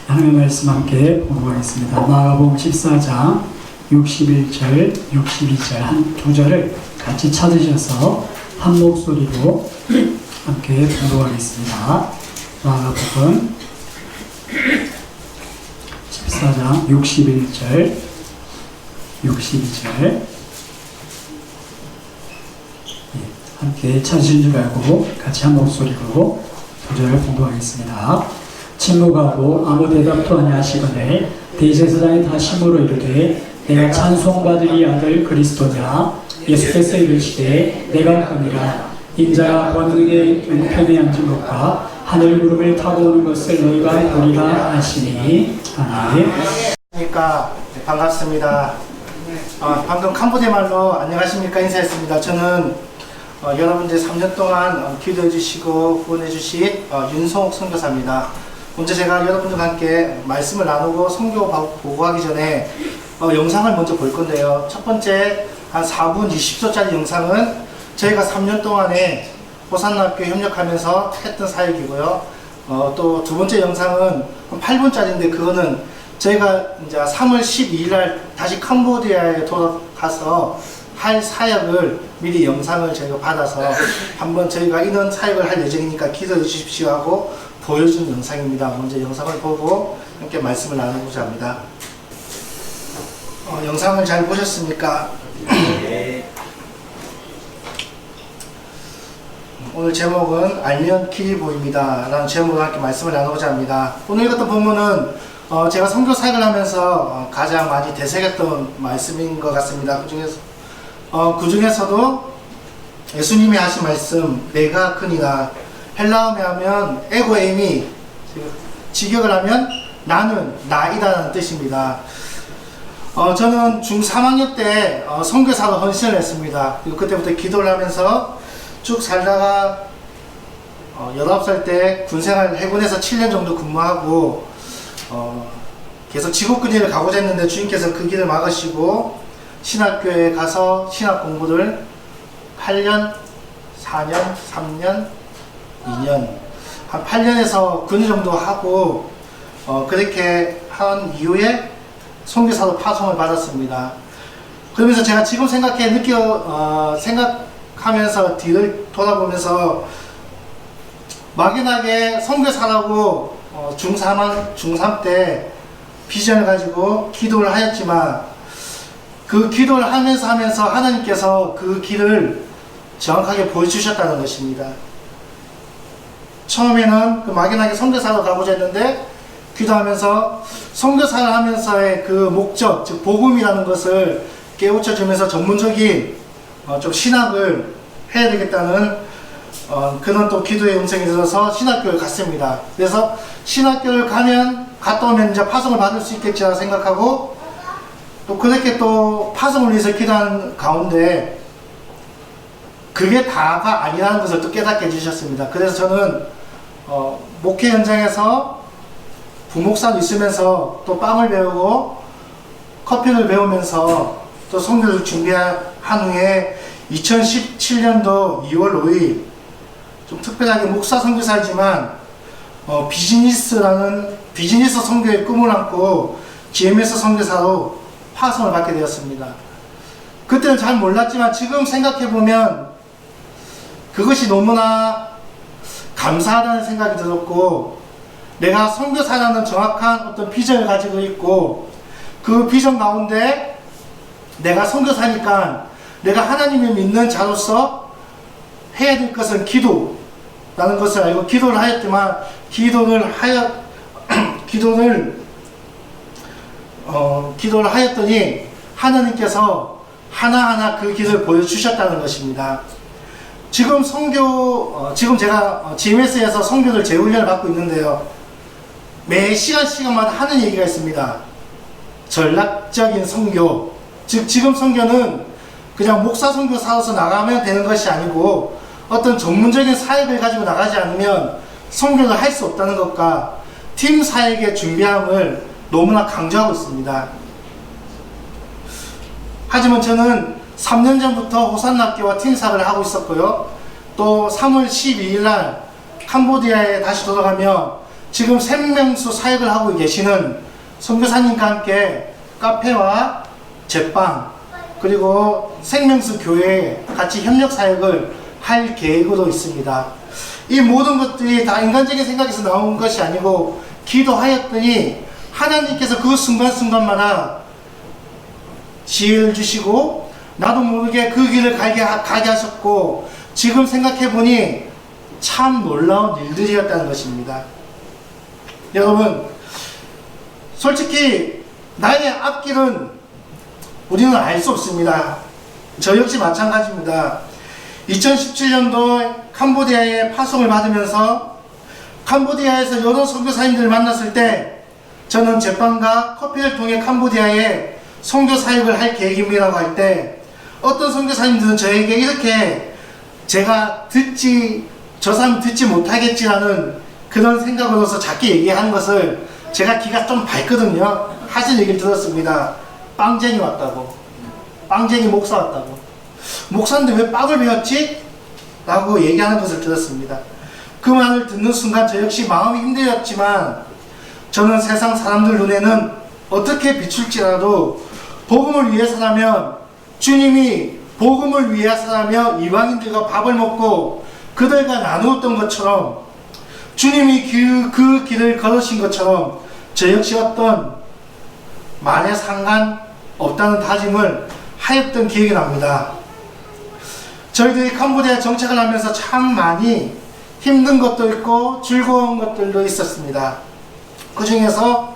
하나님의 말씀 함께 보도록 하겠습니다. 마가복음 14장 61절, 62절 한 두 절을 같이 찾으셔서 한 목소리로 함께 보도록 하겠습니다. 마가복음 14장 61절, 62절 함께 찾으신 줄 알고 같이 한 목소리로 두 절을 봉독하겠습니다. 침묵하고 아무 대답도 아니하시거늘 대제사장이 다심으로 이르되 내가 찬송받으리 아들 그리스도냐. 예수께서 이르시되 내가 그니라. 인자가 권능의 왼편에 앉은 것과 하늘 구름을 타고 오는 것을 너희가 보리라 하시니. 아멘. 안녕하십니까. 반갑습니다. 방금 캄보디아 말로 안녕하십니까 인사했습니다. 저는 여러분들 3년 동안 기도해 주시고 후원해 주신 윤성옥 선교사입니다. 먼저 제가 여러분들과 함께 말씀을 나누고 선교 보고하기 전에 영상을 먼저 볼 건데요. 첫 번째 한 4분 20초짜리 영상은 저희가 3년 동안에 호산나학교 협력하면서 했던 사역이고요. 또 두 번째 영상은 한 8분짜리인데 그거는 저희가 이제 3월 12일 날 다시 캄보디아에 돌아가서 할 사역을 미리 영상을 저희가 받아서 한번 저희가 이런 사역을 할 예정이니까 기도해 주십시오 하고 보여준 영상입니다. 먼저 영상을 보고 함께 말씀을 나누고자 합니다. 영상을 잘 보셨습니까? 오늘 제목은 알면 길이 보입니다 라는 제목으로 함께 말씀을 나누고자 합니다. 오늘 같은 본문은 제가 선교 사역을 하면서 가장 많이 되새겼던 말씀인 것 같습니다. 그 중에서도 예수님이 하신 말씀 내가 크니라, 헬라어에 하면 에고에임이 직역을 하면 나는 나이다라는 뜻입니다. 저는 중3학년 때 선교사로 헌신을 했습니다. 그리고 그때부터 기도를 하면서 쭉 살다가 19살 때 군생활 해군에서 7년 정도 근무하고 계속 지국근위를 가고자 했는데 주님께서 그 길을 막으시고 신학교에 가서 신학 공부를 8년, 4년, 3년, 2년 한 8년에서 9년 정도 하고 그렇게 한 이후에 선교사로 파송을 받았습니다. 그러면서 제가 지금 생각하면서 뒤를 돌아보면서 막연하게 선교사라고 중3 때 비전을 가지고 기도를 하였지만 그 기도를 하면서 하나님께서 그 길을 정확하게 보여주셨다는 것입니다. 처음에는 그 막연하게 선교사로 가고자 했는데 기도하면서 선교사를 하면서의 그 목적, 즉 복음이라는 것을 깨우쳐주면서 전문적인 좀 신학을 해야 되겠다는 그런 또 기도의 음성이 들어서 신학교를 갔습니다. 그래서 신학교를 갔다 오면 이제 파송을 받을 수 있겠지라 생각하고 또 그렇게 또 파송을 위해서 기도하는 가운데 그게 다가 아니라는 것을 또 깨닫게 해주셨습니다. 그래서 저는 목회 현장에서 부목사도 있으면서 또 빵을 배우고 커피를 배우면서 또 선교를 준비한 후에 2017년도 2월 5일 좀 특별하게 목사 선교사이지만 비즈니스 선교의 꿈을 안고 GMS 선교사로 파송을 받게 되었습니다. 그때는 잘 몰랐지만 지금 생각해보면 그것이 너무나 감사하다는 생각이 들었고 내가 선교사라는 정확한 어떤 비전을 가지고 있고 그 비전 가운데 내가 선교사니까 내가 하나님을 믿는 자로서 해야 될 것은 기도라는 것을 알고 기도를 하였지만 기도를 하였더니 하나님께서 하나하나 그 길을 보여주셨다는 것입니다. 지금 제가 GMS에서 선교를 재훈련을 받고 있는데요. 매 시간마다 하는 얘기가 있습니다. 전략적인 선교. 즉 지금 선교는 그냥 목사 선교사로서 나가면 되는 것이 아니고 어떤 전문적인 사역을 가지고 나가지 않으면 선교를 할 수 없다는 것과 팀 사역의 준비함을 너무나 강조하고 있습니다. 하지만 저는 3년 전부터 호산나학교와 팀 사역을 하고 있었고요. 또 3월 12일 날 캄보디아에 다시 돌아가며 지금 생명수 사역을 하고 계시는 선교사님과 함께 카페와 제빵 그리고 생명수 교회에 같이 협력 사역을 할 계획으로 있습니다. 이 모든 것들이 다 인간적인 생각에서 나온 것이 아니고 기도하였더니 하나님께서 그 순간순간마다 지혜를 주시고 나도 모르게 그 길을 가게 하셨고 지금 생각해보니 참 놀라운 일들이었다는 것입니다. 여러분, 솔직히 나의 앞길은 우리는 알 수 없습니다. 저 역시 마찬가지입니다. 2017년도 캄보디아에 파송을 받으면서 캄보디아에서 여러 선교사님들을 만났을 때 저는 제빵과 커피를 통해 캄보디아에 선교 사역을 할 계획입니다라고 할 때 어떤 선교사님들은 저에게 이렇게 제가 저 사람 듣지 못하겠지라는 그런 생각으로서 작게 얘기하는 것을 제가 귀가 좀 밝거든요. 하신 얘기를 들었습니다. 빵쟁이 왔다고. 빵쟁이 목사 왔다고. 목사인데 왜 빵을 배웠지? 라고 얘기하는 것을 들었습니다. 그 말을 듣는 순간 저 역시 마음이 힘들었지만 저는 세상 사람들 눈에는 어떻게 비출지라도 복음을 위해서라면 주님이 복음을 위해서라며 이방인들과 밥을 먹고 그들과 나누었던 것처럼 주님이 그 길을 걸으신 것처럼 저 역시 어떤 말에 상관없다는 다짐을 하였던 기억이 납니다. 저희들이 캄보디아에 정착을 하면서 참 많이 힘든 것도 있고 즐거운 것들도 있었습니다. 그 중에서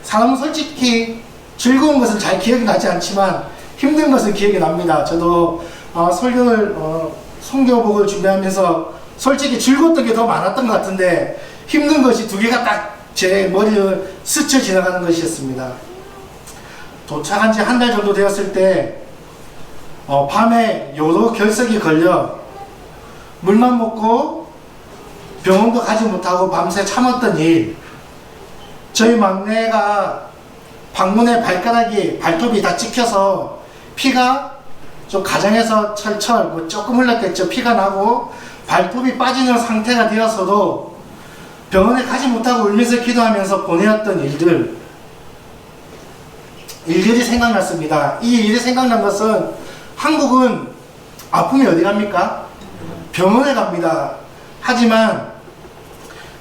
사람은 솔직히 즐거운 것은 잘 기억이 나지 않지만 힘든 것은 기억이 납니다. 저도 선교복을 준비하면서 솔직히 즐거웠던 게 더 많았던 것 같은데 힘든 것이 두 개가 딱 제 머리를 스쳐 지나가는 것이었습니다. 도착한 지 한 달 정도 되었을 때 밤에 여러 결석이 걸려 물만 먹고 병원도 가지 못하고 밤새 참았던 일. 저희 막내가 방문에 발톱이 다 찍혀서 피가 좀 가정에서 철철 조금 흘렀겠죠. 피가 나고 발톱이 빠지는 상태가 되어서도 병원에 가지 못하고 울면서 기도하면서 보내었던 일들이 생각났습니다. 이 일이 생각난 것은 한국은 아픔이 어디 갑니까? 병원에 갑니다. 하지만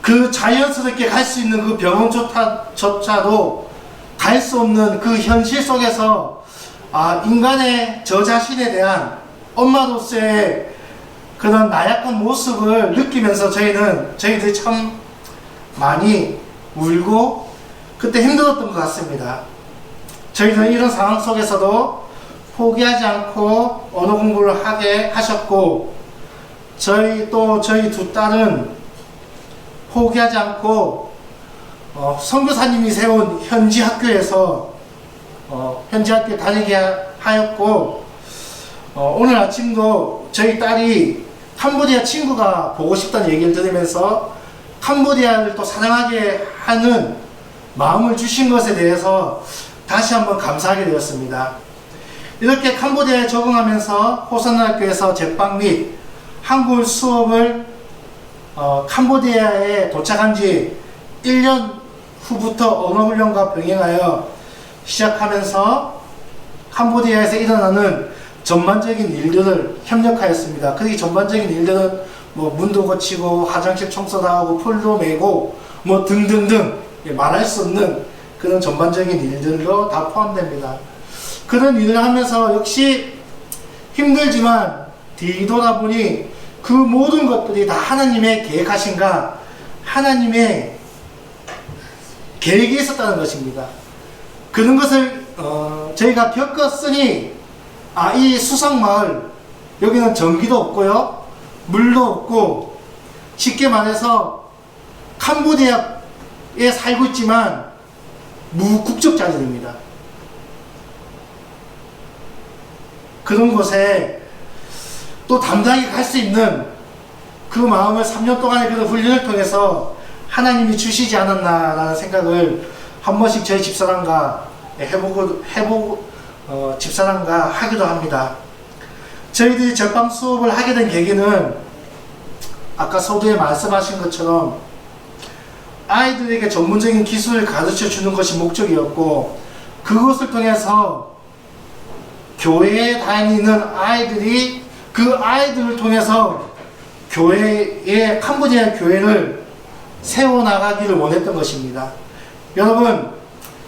그 자연스럽게 갈 수 있는 그 병원조차도 갈 수 없는 그 현실 속에서 인간의 저 자신에 대한 엄마로서의 그런 나약한 모습을 느끼면서 저희들이 참 많이 울고 그때 힘들었던 것 같습니다. 저희들은 이런 상황 속에서도 포기하지 않고 언어 공부를 하게 하셨고 저희 두 딸은 포기하지 않고 선교사님이 세운 현지 학교에서 현지 학교에 다니게 하였고 오늘 아침도 저희 딸이 캄보디아 친구가 보고 싶다는 얘기를 들으면서 캄보디아를 또 사랑하게 하는 마음을 주신 것에 대해서 다시 한번 감사하게 되었습니다. 이렇게 캄보디아에 적응하면서 호선학교에서 제빵 및 한국어 수업을 캄보디아에 도착한 지 1년 후부터 언어훈련과 병행하여 시작하면서 캄보디아에서 일어나는 전반적인 일들을 협력하였습니다. 그 전반적인 일들은 문도 고치고 화장실 청소도 하고 풀도 메고 등등등 말할 수 없는 그런 전반적인 일들도 다 포함됩니다. 그런 일을 하면서 역시 힘들지만 뒤돌아보니 그 모든 것들이 다 하나님의 계획하신가 하나님의 계획이 있었다는 것입니다. 그런 것을 저희가 겪었으니 이 수상마을 여기는 전기도 없고요 물도 없고 쉽게 말해서 캄보디아에 살고 있지만 무국적자들입니다. 그런 곳에 또 담당하게 갈 수 있는 그 마음을 3년 동안의 그 훈련을 통해서 하나님이 주시지 않았나라는 생각을 한 번씩 저희 집사람과 집사람과 하기도 합니다. 저희들이 제빵 수업을 하게 된 계기는 아까 서두에 말씀하신 것처럼 아이들에게 전문적인 기술을 가르쳐 주는 것이 목적이었고, 그것을 통해서 교회에 다니는 아이들이 그 아이들을 통해서 캄보디아 교회를 세워나가기를 원했던 것입니다. 여러분,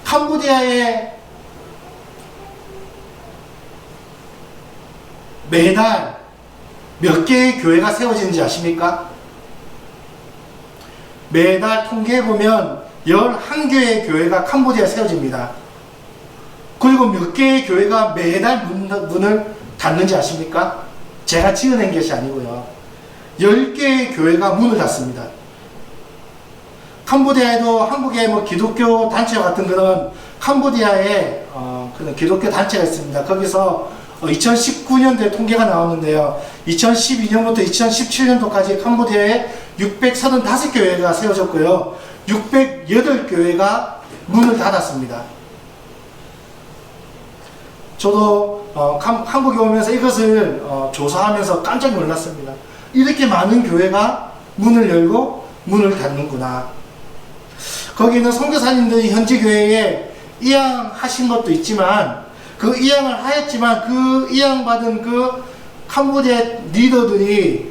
캄보디아에 매달 몇 개의 교회가 세워지는지 아십니까? 매달 통계해보면 11개의 교회가 캄보디아에 세워집니다. 그리고 몇 개의 교회가 매달 문을 닫는지 아십니까? 제가 지어낸 것이 아니고요. 10개의 교회가 문을 닫습니다. 캄보디아에도 한국의 뭐 기독교 단체 같은 그런 캄보디아에 그런 기독교 단체가 있습니다. 거기서 2019년도에 통계가 나오는데요. 2012년부터 2017년도까지 캄보디아에 635교회가 세워졌고요. 608교회가 문을 닫았습니다. 저도 한국에 오면서 이것을 조사하면서 깜짝 놀랐습니다. 이렇게 많은 교회가 문을 열고 문을 닫는구나. 거기는 선교사님들이 현지 교회에 이양하신 것도 있지만, 그 이양을 하였지만 그 이양받은 그 캄보디아 리더들이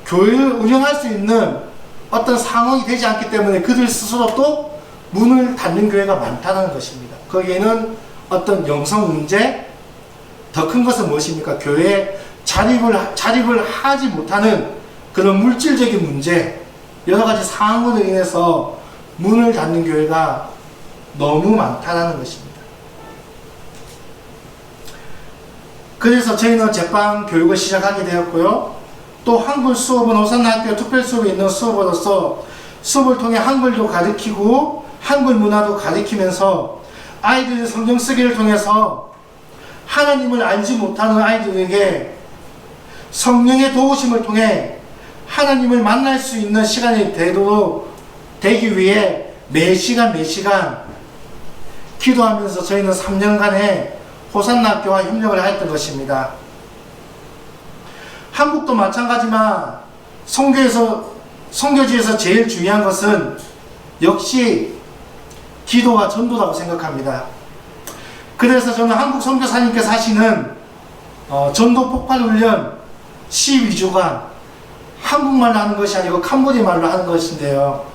교회를 운영할 수 있는 어떤 상황이 되지 않기 때문에 그들 스스로 또 문을 닫는 교회가 많다는 것입니다. 거기에는 어떤 영성 문제, 더 큰 것은 무엇입니까? 교회에 자립을 하지 못하는 그런 물질적인 문제, 여러 가지 상황으로 인해서 문을 닫는 교회가 너무 많다는 것입니다. 그래서 저희는 제빵 교육을 시작하게 되었고요. 또 한글 수업은 호산나학교 특별 수업이 있는 수업으로서 수업을 통해 한글도 가르치고 한글 문화도 가르치면서 아이들의 성경 쓰기를 통해서 하나님을 알지 못하는 아이들에게 성령의 도우심을 통해 하나님을 만날 수 있는 시간이 되기 위해 매 시간 기도하면서 저희는 3년간의 호산나학교와 협력을 하였던 것입니다. 한국도 마찬가지지만 선교지에서 제일 중요한 것은 역시 기도와 전도라고 생각합니다. 그래서 저는 한국 선교사님께서 하시는 전도 폭발 훈련 12주간 한국말로 하는 것이 아니고 캄보디아 말로 하는 것인데요.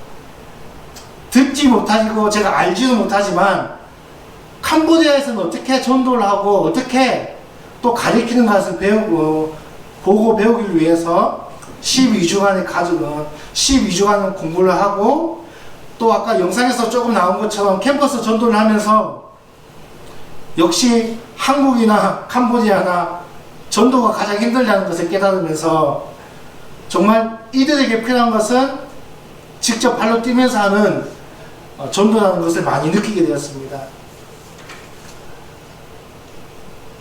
듣지 못하고 제가 알지도 못하지만 캄보디아에서는 어떻게 전도를 하고 어떻게 또 가르치는 것을 보고 배우기 위해서 12주간의 가족은 12주간은 공부를 하고, 또 아까 영상에서 조금 나온 것처럼 캠퍼스 전도를 하면서 역시 한국이나 캄보디아나 전도가 가장 힘들다는 것을 깨달으면서 정말 이들에게 필요한 것은 직접 발로 뛰면서 하는 전도라는 것을 많이 느끼게 되었습니다.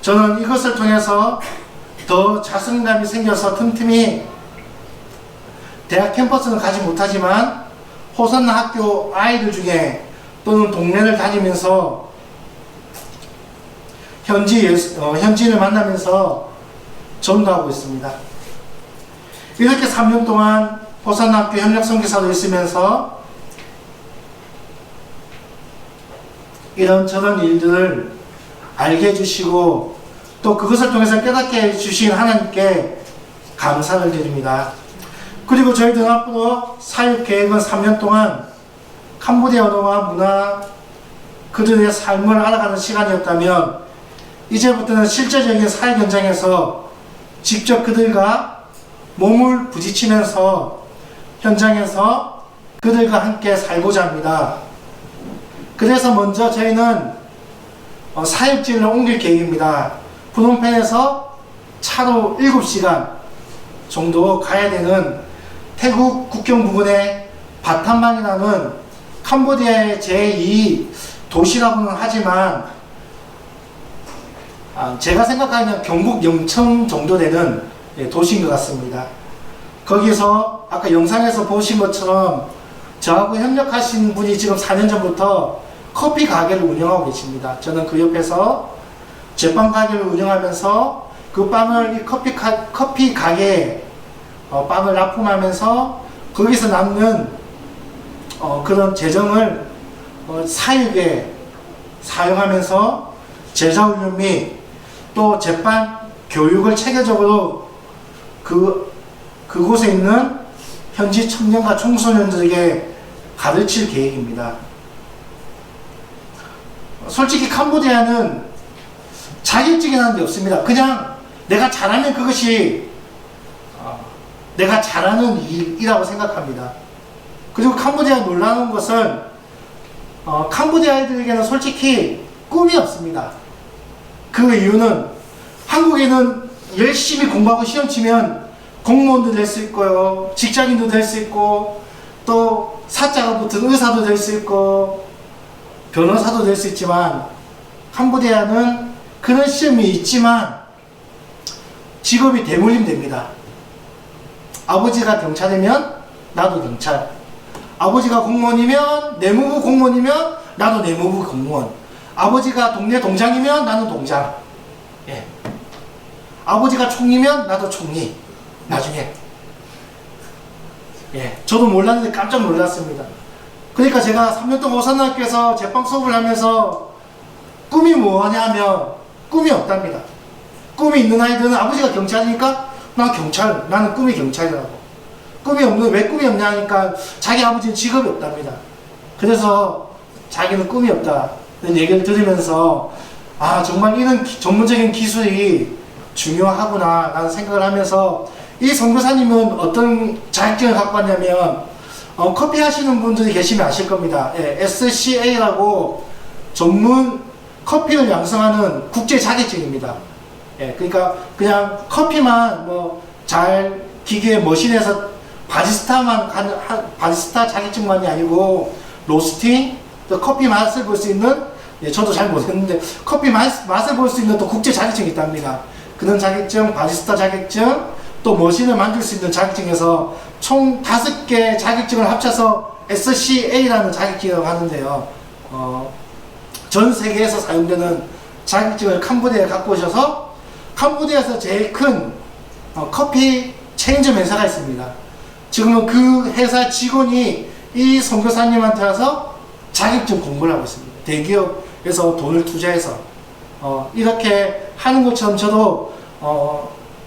저는 이것을 통해서 더 자신감이 생겨서 틈틈이 대학 캠퍼스는 가지 못하지만 호산나 학교 아이들 중에 또는 동네를 다니면서 현지인을 만나면서 전도하고 있습니다. 이렇게 3년 동안 호산나 학교 협력 선교사로 있으면서 이런저런 일들을 알게 해주시고 또 그것을 통해서 깨닫게 해주신 하나님께 감사를 드립니다. 그리고 저희들은 앞으로 사역 계획은 3년 동안 캄보디아 언어와 문화, 그들의 삶을 알아가는 시간이었다면 이제부터는 실제적인 사역 현장에서 직접 그들과 몸을 부딪히면서 현장에서 그들과 함께 살고자 합니다. 그래서 먼저 저희는 사역지를 옮길 계획입니다. 푸놈펜에서 차로 7시간 정도 가야 되는 태국 국경 부근의 바탐만이라는 캄보디아의 제2 도시라고는 하지만 제가 생각하는 경북 영천 정도 되는 도시인 것 같습니다. 거기서 아까 영상에서 보신 것처럼 저하고 협력하신 분이 지금 4년 전부터 커피 가게를 운영하고 계십니다. 저는 그 옆에서 제빵 가게를 운영하면서 그 빵을 이 커피 가게에 빵을 납품하면서 거기서 남는 그런 재정을 사육에 사용하면서 제자훈련 및 또 재판 교육을 체계적으로 그곳에 있는 현지 청년과 청소년들에게 가르칠 계획입니다. 솔직히 캄보디아는 자격증이라는 게 없습니다. 그냥 내가 잘하면 그것이 내가 잘하는 일이라고 생각합니다. 그리고 캄보디아 놀라운 것은 캄보디아인들에게는 솔직히 꿈이 없습니다. 그 이유는 한국에는 열심히 공부하고 시험 치면 공무원도 될 수 있고요, 직장인도 될 수 있고, 또 사자가 붙은 의사도 될 수 있고, 변호사도 될 수 있지만, 캄보디아는 그런 시험이 있지만 직업이 대물림됩니다. 아버지가 경찰이면 나도 경찰, 아버지가 공무원이면 내무부 공무원이면 나도 내무부 공무원, 아버지가 동네 동장이면 나는 동장, 예. 아버지가 총리면 나도 총리. 나중에, 예, 저도 몰랐는데 깜짝 놀랐습니다. 그러니까 제가 3년 동안 오산학교에서 제빵 수업을 하면서 꿈이 뭐냐 하면 꿈이 없답니다. 꿈이 있는 아이들은 아버지가 경찰이니까 나 경찰, 나는 꿈이 경찰이라고. 꿈이 없는, 왜 꿈이 없냐 하니까 자기 아버지는 직업이 없답니다. 그래서 자기는 꿈이 없다는 얘기를 들으면서 정말 이런 전문적인 기술이 중요하구나 라는 생각을 하면서, 이 선교사님은 어떤 자격증을 갖고 왔냐면 커피 하시는 분들이 계시면 아실 겁니다. 예, SCA라고 전문 커피를 양성하는 국제 자격증입니다. 예, 그러니까 그냥 커피만 잘 기계 머신에서 바리스타만 바리스타 자격증만이 아니고 로스팅, 또 커피 맛을 볼 수 있는, 예, 저도 잘 모르겠는데 커피 맛을 볼 수 있는 또 국제 자격증이 있답니다. 그런 자격증, 바리스타 자격증, 또 머신을 만들 수 있는 자격증에서 총 5개 자격증을 합쳐서 SCA라는 자격증이라고 하는데요. 전 세계에서 사용되는 자격증을 캄보디아에 갖고 오셔서 캄보디아에서 제일 큰 커피 체인점 회사가 있습니다. 지금은 그 회사 직원이 이 선교사님한테 와서 자격증 공부를 하고 있습니다. 대기업에서 돈을 투자해서 이렇게 하는 것처럼 저도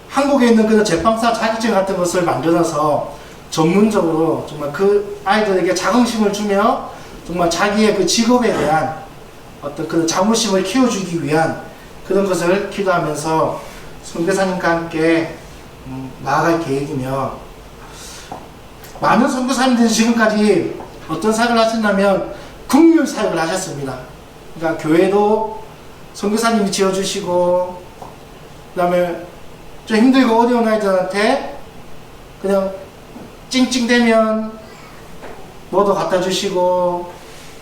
한국에 있는 그런 제빵사 자격증 같은 것을 만들어서 전문적으로 정말 그 아이들에게 자긍심을 주며 정말 자기의 그 직업에 대한 어떤 그런 자부심을 키워주기 위한 그런 것을 기도하면서 선교사님과 함께 나아갈 계획이며, 많은 선교사님들이 지금까지 어떤 사역을 하셨냐면 국률 사역을 하셨습니다. 그러니까 교회도 선교사님이 지어주시고, 그 다음에 좀 힘들고 어려운 아이들한테 그냥 찡찡대면 뭐도 갖다 주시고,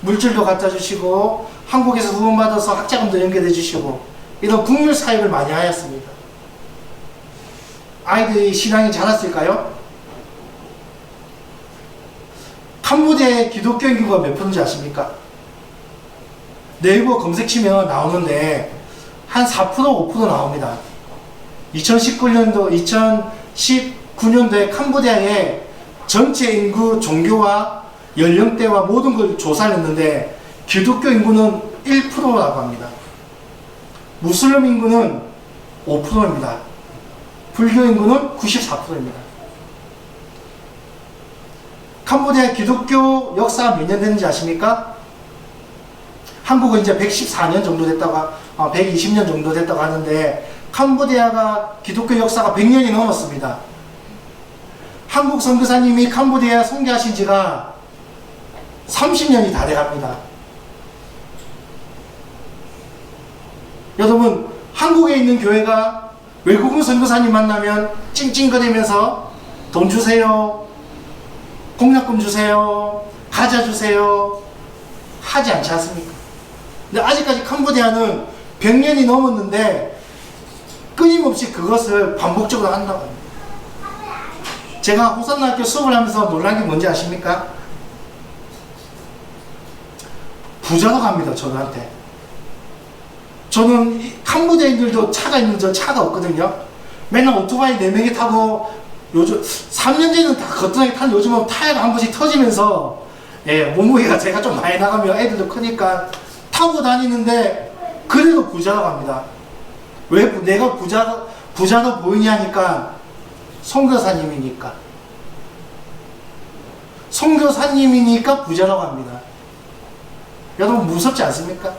물질도 갖다 주시고, 한국에서 후원받아서 학자금도 연결해 주시고, 이런 국률 사역을 많이 하였습니다. 아이들이 신앙이 자랐을까요? 캄보디아의 기독교 인구가 몇 프로인지 아십니까? 네이버 검색치면 나오는데 한 4%, 5% 나옵니다. 2019년도에 캄보디아의 전체 인구, 종교와 연령대와 모든 걸 조사를 했는데 기독교 인구는 1%라고 합니다. 무슬림 인구는 5%입니다. 불교 인구는 94%입니다. 캄보디아 기독교 역사가 몇 년 됐는지 아십니까? 한국은 이제 114년 정도 됐다고, 120년 정도 됐다고 하는데, 캄보디아가 기독교 역사가 100년이 넘었습니다. 한국 선교사님이 캄보디아 선교하신 지가 30년이 다 돼갑니다. 여러분, 한국에 있는 교회가 외국인 선교사님 만나면 찡찡거리면서 돈 주세요, 공약금 주세요, 과자 주세요 하지 않지 않습니까? 근데 아직까지 캄보디아는 100년이 넘었는데 끊임없이 그것을 반복적으로 한다고 합니다. 제가 호산학교 수업을 하면서 놀란 게 뭔지 아십니까? 부자로 갑니다, 저한테. 저는 캄보디아인들도 차가 있는데 저 차가 없거든요. 맨날 오토바이 4명이 타고, 요즘 3년 전에는 다 거뜬하게 타는, 요즘은 타이어가 한 번씩 터지면서 예, 몸무게가 제가 좀 많이 나가면 애들도 크니까 타고 다니는데 그래도 부자라고 합니다. 왜 내가 부자로 보이냐니까 선교사님이니까. 선교사님이니까 부자라고 합니다. 여러분 무섭지 않습니까?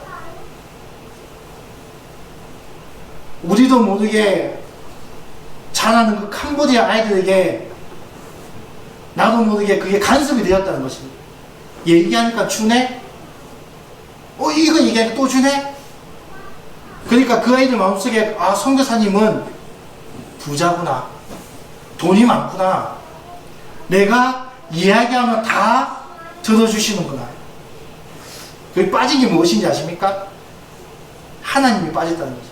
우리도 모르게 자라는 그 캄보디아 아이들에게 나도 모르게 그게 간섭이 되었다는 것입니다. 얘기하니까 주네? 이거 얘기하니까 또 주네? 그러니까 그 아이들 마음속에 아, 선교사님은 부자구나. 돈이 많구나. 내가 이야기하면 다 들어주시는구나. 거기 빠진 게 무엇인지 아십니까? 하나님이 빠졌다는 거죠.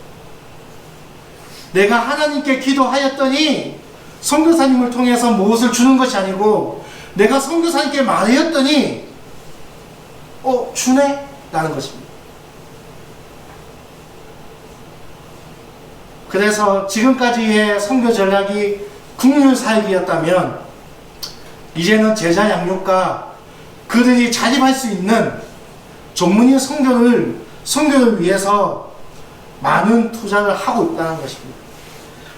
내가 하나님께 기도하였더니 선교사님을 통해서 무엇을 주는 것이 아니고 내가 선교사님께 말하였더니 주네? 라는 것입니다. 그래서 지금까지의 선교 전략이 국률 사역이었다면 이제는 제자 양육과 그들이 자립할 수 있는 전문인 선교를 위해서 많은 투자를 하고 있다는 것입니다.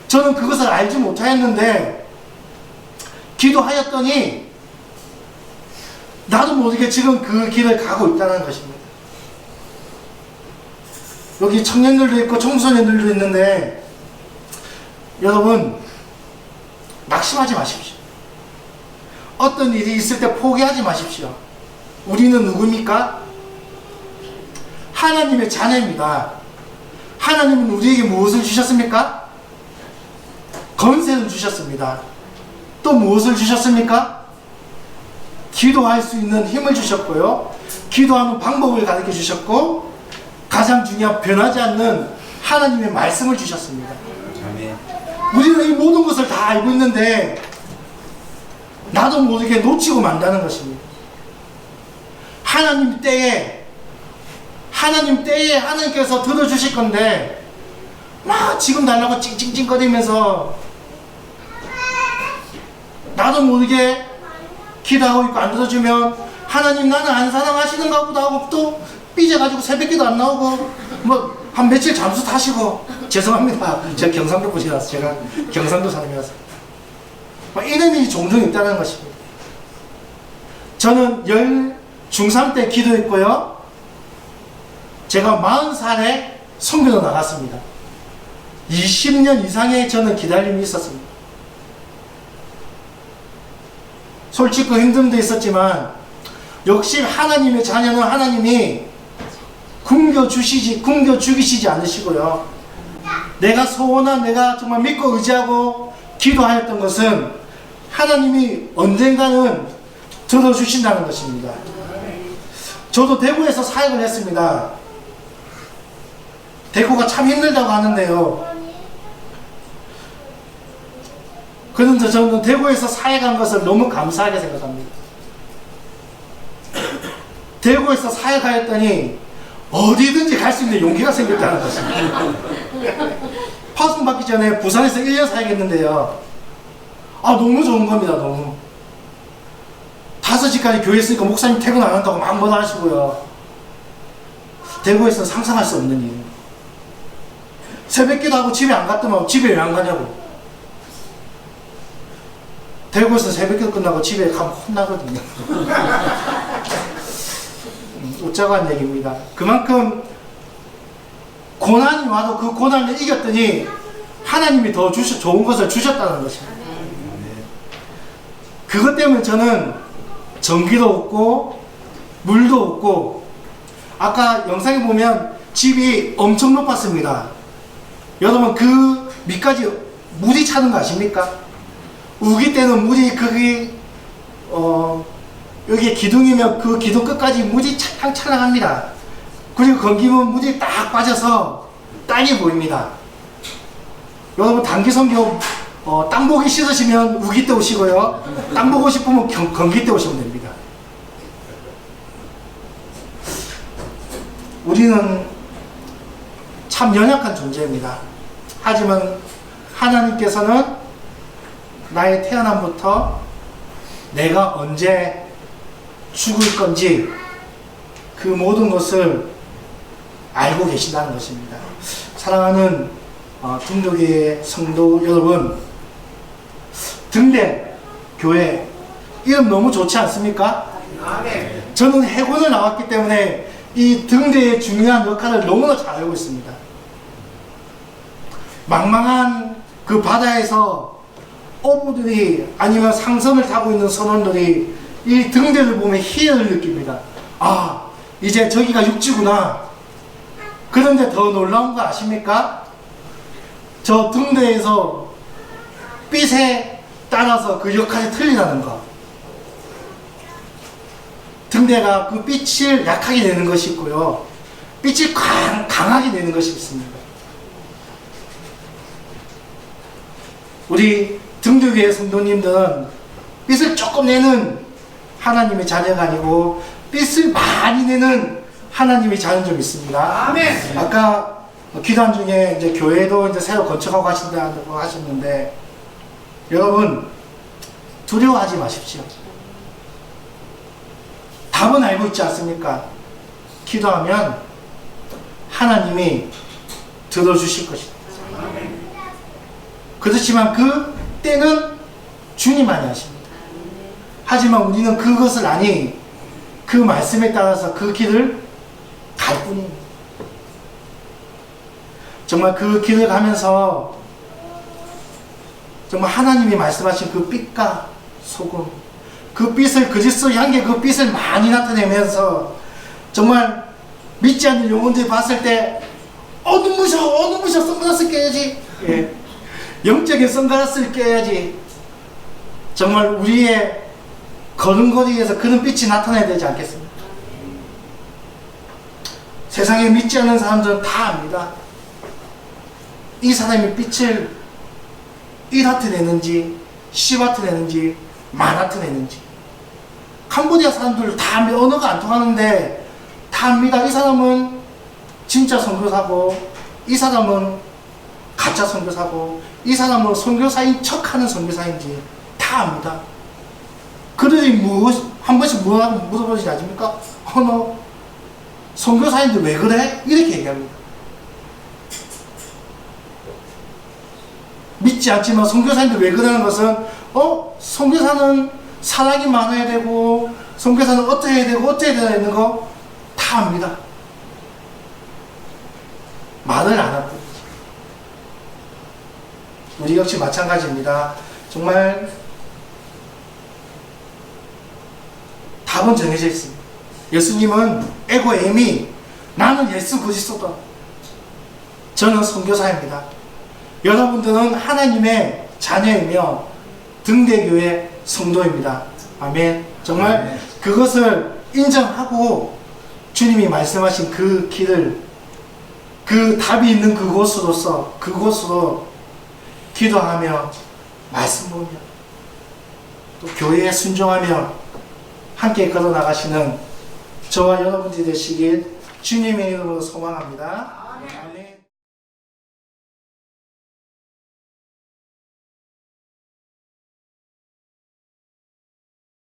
저는 그것을 알지 못하였는데 기도하였더니 나도 모르게 지금 그 길을 가고 있다는 것입니다. 여기 청년들도 있고 청소년들도 있는데 여러분 낙심하지 마십시오. 어떤 일이 있을 때 포기하지 마십시오. 우리는 누굽니까? 하나님의 자녀입니다. 하나님은 우리에게 무엇을 주셨습니까? 건세를 주셨습니다. 또 무엇을 주셨습니까? 기도할 수 있는 힘을 주셨고요. 기도하는 방법을 가르쳐 주셨고 가장 중요한 변하지 않는 하나님의 말씀을 주셨습니다. 우리는 이 모든 것을 다 알고 있는데 나도 모르게 놓치고 만다는 것입니다. 하나님 때에 하나님께서 들어주실 건데 막 지금 달라고 찡찡찡거리면서 나도 모르게 기도하고 있고 안 들어주면 하나님 나는 안 사랑하시는가 보다 하고 또 삐져가지고 새벽기도 안 나오고 뭐 한 며칠 잠수 타시고 죄송합니다. 제가 경상도 분이라서 제가 경상도 사람이라서 이런 일이 종종 있다는 것입니다. 저는 중3 때 기도했고요. 제가 40살에 선교로 나갔습니다. 20년 이상의 저는 기다림이 있었습니다. 솔직히 힘듦도 있었지만 역시 하나님의 자녀는 하나님이 굶겨 죽이시지 않으시고요. 내가 소원한 내가 정말 믿고 의지하고 기도하였던 것은 하나님이 언젠가는 들어주신다는 것입니다. 저도 대구에서 사역을 했습니다. 대구가 참 힘들다고 하는데요. 그런데 저는 대구에서 사역한 것을 너무 감사하게 생각합니다. 대구에서 사역하였더니 어디든지 갈 수 있는 용기가 생겼다는 것입니다. 파송 받기 전에 부산에서 1년 사역했는데요. 너무 좋은 겁니다. 너무 5시까지 교회 있으니까 목사님 퇴근 안 한다고 막 뭐라 하시고요. 대구에서 상상할 수 없는 일입니다. 새벽기도 하고 집에 안 갔더만 집에 왜 안 가냐고. 대구에서 새벽기도 끝나고 집에 가면 혼나거든요. 웃자고 한 얘기입니다. 그만큼 고난이 와도 그 고난을 이겼더니 하나님이 더 좋은 것을 주셨다는 것입니다. 그것 때문에 저는 전기도 없고 물도 없고 아까 영상에 보면 집이 엄청 높았습니다. 여러분 그 밑까지 물이 차는 거 아십니까? 우기 때는 물이 여기 기둥이면 그 기둥 끝까지 물이 찰랑찰랑합니다. 그리고 건기면 물이 딱 빠져서 땅이 보입니다. 여러분 단기 선교 땅 보기 싫으시면 우기 때 오시고요. 땅 보고 싶으면 건기 때 오시면 됩니다. 우리는 참 연약한 존재입니다. 하지만 하나님께서는 나의 태어남부터 내가 언제 죽을 건지 그 모든 것을 알고 계신다는 것입니다. 사랑하는 등록의 성도 여러분, 등대 교회 이름 너무 좋지 않습니까? 저는 해군을 나왔기 때문에 이 등대의 중요한 역할을 너무나 잘 알고 있습니다. 망망한 그 바다에서 어부들이 아니면 상선을 타고 있는 선원들이 이 등대를 보면 희열을 느낍니다. 아, 이제 저기가 육지구나. 그런데 더 놀라운 거 아십니까? 저 등대에서 빛에 따라서 그 역할이 틀리다는 거. 등대가 그 빛을 약하게 내는 것이 있고요, 빛을 강하게 내는 것이 있습니다. 우리 등대교회 성도님들은 빛을 조금 내는 하나님의 자녀가 아니고 빛을 많이 내는 하나님의 자녀는 좀 있습니다. 아멘. 아까 기도한 중에 이제 교회도 이제 새로 건축하고 가신다고 하셨는데, 여러분 두려워하지 마십시오. 답은 알고 있지 않습니까? 기도하면 하나님이 들어주실 것이다. 그렇지만 그 때는 주님만이 하십니다. 하지만 우리는 그것을 아니 그 말씀에 따라서 그 길을 갈 뿐입니다. 정말 그 길을 가면서 정말 하나님이 말씀하신 그 빛과 소금, 그 빛을, 그리스도 향기 그 빛을 많이 나타내면서 정말 믿지 않는 영혼들이 봤을 때 눈부셔 선글라스 껴야지. 예. 영적인 선글라스를 껴야지. 정말 우리의 걸음걸이에서 그런 빛이 나타나야 되지 않겠습니까? 세상에 믿지 않는 사람들은 다 압니다. 이 사람이 빛을 1와트 내는지 10와트 내는지 만와트 내는지. 캄보디아 사람들 다 언어가 안 통하는데 다 압니다. 이 사람은 진짜 선교사고, 이 사람은 가짜 선교사고, 이 사람은 선교사인 척하는 선교사인지 다 압니다. 그들이 한 번씩 물어보시지 않습니까? 너 선교사인데 왜 그래? 이렇게 얘기합니다. 믿지 않지만 선교사인데 왜 그러는 것은 선교사는 사랑이 많아야 되고, 선교사는 어떻게 해야 되고 어떻게 해야 되는 거 다 압니다. 말을 안 하고. 우리 역시 마찬가지입니다. 정말 답은 정해져 있습니다. 예수님은 에고 에미, 나는 예수 그리스도다. 저는 선교사입니다. 여러분들은 하나님의 자녀이며 등대교회 성도입니다. 아멘. 정말 그것을 인정하고 주님이 말씀하신 그 길을, 그 답이 있는 그곳으로 기도하며 말씀 보며 또 교회에 순종하며 함께 걸어 나가시는 저와 여러분들이 되시길 주님의 이름으로 소망합니다. 아멘.